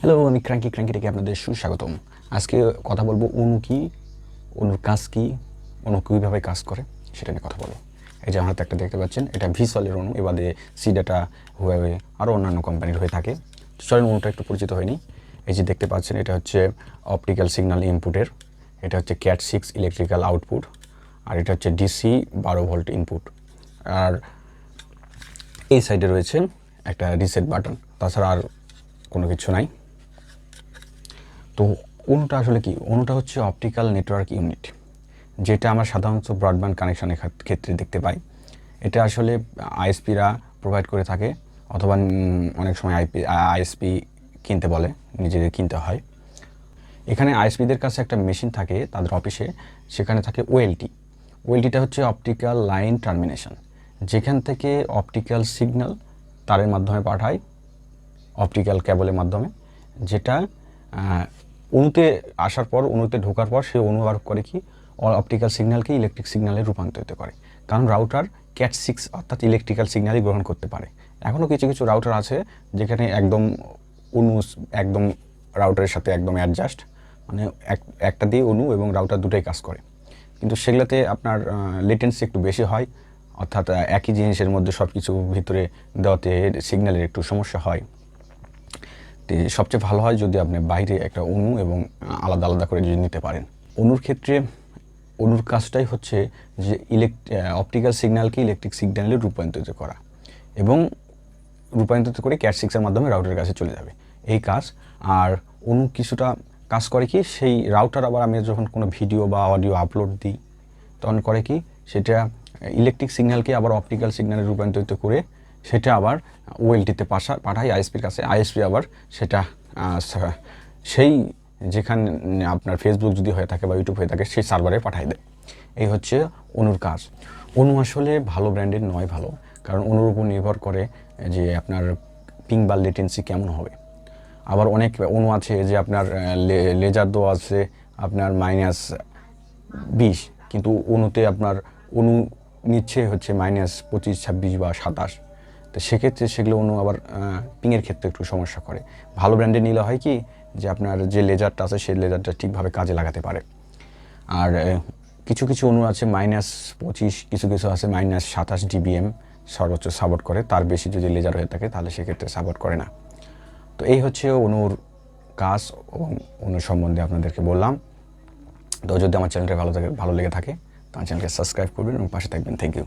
Hello, আমি ক্র্যাঙ্কিটেকে আপনাদের সুস্বাগতম। আজকে কথা বলবো অণু কি, অণুর কাজ কি, অণু কীভাবে কাজ করে সেটা নিয়ে কথা বলবো। এই যে আমার একটা দেখতে পাচ্ছেন, এটা ভিসলের অণু, এবারে সি ডাটা হুয়াওয়ে আরও অন্যান্য কোম্পানির হয়ে থাকে। চলেন অণুটা একটু পরিচিত হয়নি। এই যে দেখতে পাচ্ছেন, এটা হচ্ছে অপটিক্যাল সিগন্যাল ইনপুটের, এটা হচ্ছে CAT6 ইলেকট্রিক্যাল আউটপুট, আর এটা হচ্ছে ডিসি 12 ভোল্ট ইনপুট। আর এই সাইডে রয়েছে একটা রিসেট বাটন, তাছাড়া আর কোনো কিছু নাই। তো অণুটা আসলে কি? অণুটা হচ্ছে অপটিক্যাল নেটওয়ার্ক ইউনিট, যেটা আমরা সাধারণত ব্রডব্যান্ড কানেকশনের ক্ষেত্রে দেখতে পাই। এটা আসলে আইএসপিরা প্রোভাইড করে থাকে, অথবা অনেক সময় আইএসপি কিনতে বলে, নিজেদের কিনতে হয়। এখানে আইএসপিদের কাছে একটা মেশিন থাকে তাদের অফিসে, সেখানে থাকে ওএলটি। ওএলটিটা হচ্ছে অপটিক্যাল লাইন টার্মিনেশন, যেখান থেকে অপটিক্যাল সিগন্যাল তারের মাধ্যমে পাঠায় অপটিক্যাল কেবলের মাধ্যমে, যেটা অণুতে আসার পর, অণুতে ঢোকার পর সে অণু আর করে কি, অপটিক্যাল সিগন্যালকে ইলেকট্রিক সিগন্যালে রূপান্তরিত করে। কারণ রাউটার CAT6 অর্থাৎ ইলেকট্রিক্যাল সিগন্যালই গ্রহণ করতে পারে। এখনও কিছু কিছু রাউটার আছে যেখানে একদম অণু একদম রাউটারের সাথে একদম অ্যাডজাস্ট, মানে একটা দিয়ে অণু এবং রাউটার দুটোই কাজ করে, কিন্তু সেগুলোতে আপনার লেটেন্সি একটু বেশি হয়, অর্থাৎ একই জিনিসের মধ্যে সব কিছু ভিতরে দেওয়াতে সিগন্যালের একটু সমস্যা হয়। সবচেয়ে ভালো হয় যদি আপনি বাইরে একটা অণু এবং আলাদা আলাদা করে যদি নিতে পারেন। অণুর ক্ষেত্রে অণুর কাজটাই হচ্ছে যে অপটিক্যাল সিগন্যালকে ইলেকট্রিক সিগন্যালে রূপান্তরিত করা, এবং রূপান্তরিত করে CAT6-এর মাধ্যমে রাউটারের কাছে চলে যাবে, এই কাজ। আর অণু কিছুটা কাজ করে কি, সেই রাউটার আবার আমি যখন কোনো ভিডিও বা অডিও আপলোড দিই তখন করে কি, সেটা ইলেকট্রিক সিগন্যালকে আবার অপটিক্যাল সিগন্যালে রূপান্তরিত করে সেটা আবার ওএলটিতে পাঠায় আইএসপির কাছে। আইএসপি আবার সেটা সেই যেখানে আপনার ফেসবুক যদি হয়ে থাকে বা ইউটিউব হয়ে থাকে সেই সার্ভারে পাঠিয়ে দেয়। এই হচ্ছে অণুর কাজ। অণু আসলে ভালো ব্র্যান্ডের নয় ভালো, কারণ অণুর উপর নির্ভর করে যে আপনার পিং বা লেটেন্সি কেমন হবে। আবার অনেক অণু আছে যে আপনার লেজার দেওয়া আছে আপনার -20, কিন্তু অণুতে আপনার অণু নিচ্ছে হচ্ছে -25, 26 বা 27। তো সেক্ষেত্রে সেগুলো অণু আবার পিংয়ের ক্ষেত্রে একটু সমস্যা করে। ভালো ব্র্যান্ডের নিলে হয় কি, যে আপনার যে লেজারটা আছে সেই লেজারটা ঠিকভাবে কাজে লাগাতে পারে। আর কিছু কিছু অণু আছে -25, কিছু কিছু আছে -27 ডিবিএম সর্বোচ্চ সাপোর্ট করে, তার বেশি যদি লেজার হয়ে থাকে তাহলে সেক্ষেত্রে সাপোর্ট করে না। তো এই হচ্ছে অণুর কাজ এবং অণুর সম্বন্ধে আপনাদেরকে বললাম। তো যদি আমার চ্যানেলটা ভালো লেগে থাকে, তো আমার চ্যানেলকে সাবস্ক্রাইব করবেন এবং পাশে থাকবেন। Thank you.